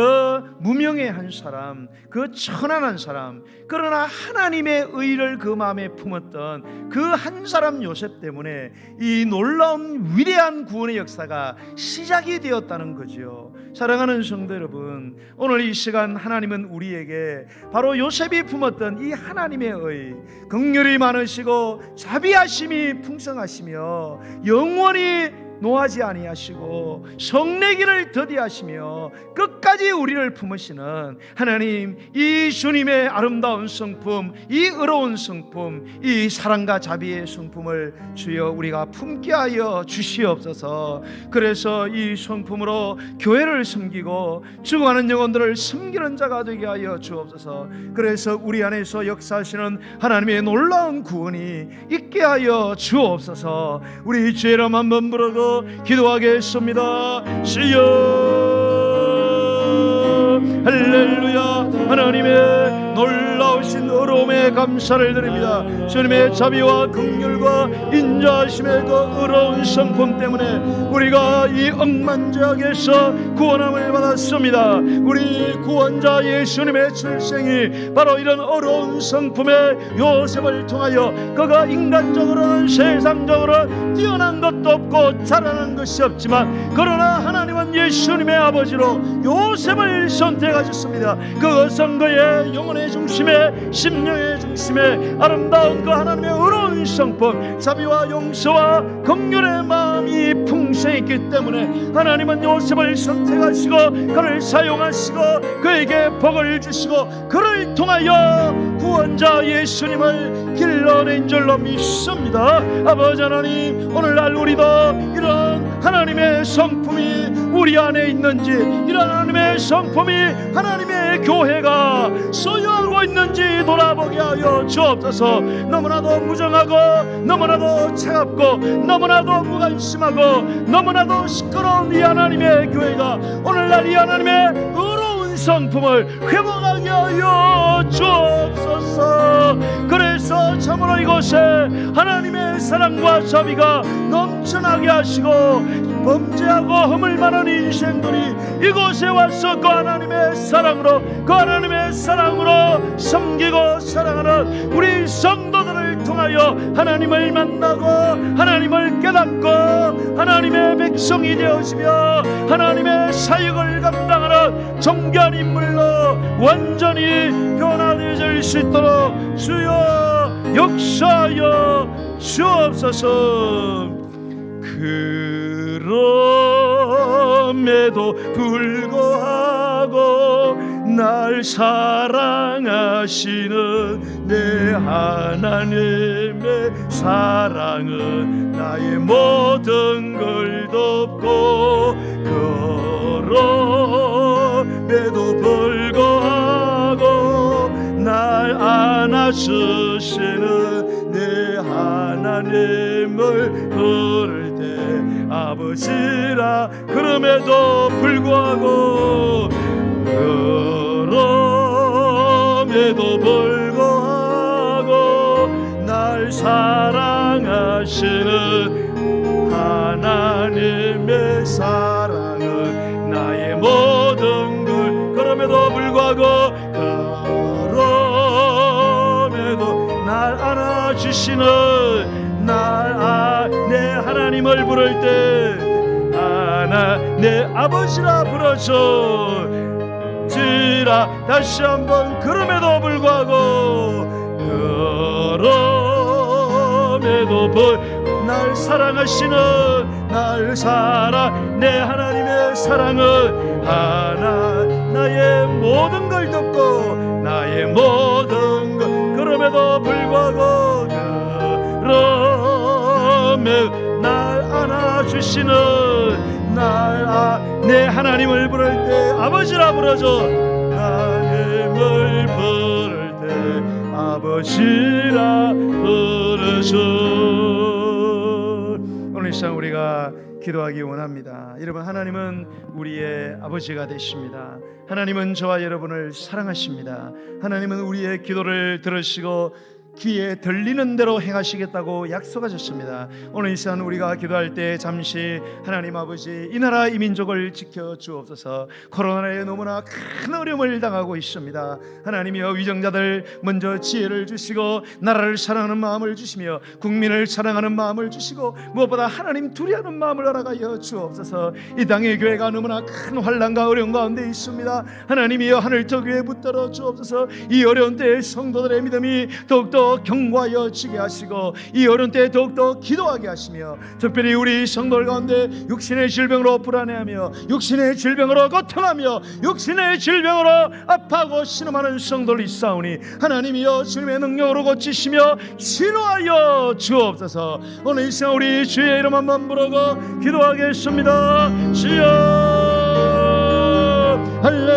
무명의 한 사람, 그 천안한 사람, 그러나 하나님의 의를 그 마음에 품었던 그 한 사람 요셉 때문에 이 놀라운 위대한 구원의 역사가 시작이 되었다는 거죠. 사랑하는 성도 여러분, 오늘 이 시간 하나님은 우리에게 바로 요셉이 품었던 이 하나님의 의, 긍휼이 많으시고 자비하심이 풍성하시며 영원히 노하지 아니하시고 성내기를 더디하시며 끝까지 우리를 품으시는 하나님, 이 주님의 아름다운 성품, 이 의로운 성품, 이 사랑과 자비의 성품을 주여 우리가 품게 하여 주시옵소서. 그래서 이 성품으로 교회를 섬기고 죽어가는 영혼들을 섬기는 자가 되게 하여 주옵소서. 그래서 우리 안에서 역사하시는 하나님의 놀라운 구원이 있게 하여 주옵소서. 우리 주의 이름 한번 부르고 기도하겠습니다. 주여 할렐루야. 하나님의 놀라우신 어려움에 감사를 드립니다. 주님의 자비와 긍휼과 인자하심의 그 의로운 성품 때문에 우리가 이 억만장에서 구원함을 받았습니다. 우리 구원자 예수님의 출생이 바로 이런 어려운 성품의 요셉을 통하여 그가 인간적으로는 세상적으로는 뛰어난 것도 없고 잘하는 것이 없지만 그러나 하나님은 예수님의 아버지로 요셉을 선택하셨습니다. 그것은 그의 영혼의 중심에 심령의 중심에 아름다운 그 하나님의 의로운 성품, 자비와 용서와 긍휼의 마음이 풍성했기 때문에 하나님은 요셉을 선택하시고 그를 사용하시고 그에게 복을 주시고 그를 통하여 구원자 예수님을 길러낸 줄로 믿습니다. 아버지 하나님, 오늘날 우리도 이런 하나님의 성품이 우리 안에 있는지, 이런 하나님의 성품이 하나님의 교회가 소유하고 있는지 돌아보게 하여 주옵소서. 너무나도 무정하고 너무나도 차갑고 너무나도 무관심하고 너무나도 시끄러운 이 하나님의 교회가 오늘날 이 하나님의 의로운 성품을 회복하게 하여 주옵소서. 그래서 참으로 이곳에 하나님의 사랑과 자비가 넘쳐나게 하시고 범죄하고 허물 많은 인생들이 이곳에 와서 그 하나님의 사랑으로 섬기고 사랑하는 우리 성도들을 통하여 하나님을 만나고 하나님을 깨닫고 하나님의 백성이 되어지며 하나님의 사역을 감당하는 정결한 인물로 완전히 변화되어질 수 있도록 주여 역사하여 주옵소서. 그럼에도 불구하고 날 사랑하시는 내 하나님의 사랑은 나의 모든 걸 덮고 그럼에도 불구하고 날 안아주시는 내 하나님을 부를 때 아버지라. 그럼에도 불구하고 날 사랑하시는 하나님의 사랑은 나의 모든 걸. 그럼에도 불구하고 날 안아주시는 내 하나님을 부를 때 내 아버지라 불러줘 지라. 다시 한번 그럼에도 불구하고 날 사랑하시는 내 하나님의 사랑은 나의 모든 걸 덮고 나의 모든 것. 그럼에도 불구하고 날 안아주시는 내 하나님을 부를 때 아버지라 불러줘. 하나님을 부를 때 아버지라 불러줘. 오늘 이 시간 우리가 기도하기 원합니다. 여러분, 하나님은 우리의 아버지가 되십니다. 하나님은 저와 여러분을 사랑하십니다. 하나님은 우리의 기도를 들으시고 귀에 들리는 대로 행하시겠다고 약속하셨습니다. 오늘 이 시간 우리가 기도할 때 잠시 하나님 아버지, 이 나라 이 민족을 지켜 주옵소서. 코로나에 너무나 큰 어려움을 당하고 있습니다. 하나님이여, 위정자들 먼저 지혜를 주시고 나라를 사랑하는 마음을 주시며 국민을 사랑하는 마음을 주시고 무엇보다 하나님 두려워하는 마음을 허락하여 주옵소서. 이 땅의 교회가 너무나 큰 환난과 어려움 가운데 있습니다. 하나님이여, 하늘터 교회 붙들어 주옵소서. 이 어려운 때에 성도들의 믿음이 더욱더 경고하여 지게 하시고 이 어려운 때에 더욱더 기도하게 하시며 특별히 우리 성도들 가운데 육신의 질병으로 불안해하며 육신의 질병으로 고통하며 육신의 질병으로 아파하고 신음하는 성도들이 있사오니 하나님이여, 주님의 능력으로 고치시며 치료하여 주옵소서. 오늘 이 시간 우리 주의 이름 한번 부르고 기도하겠습니다. 주여 할렐루야.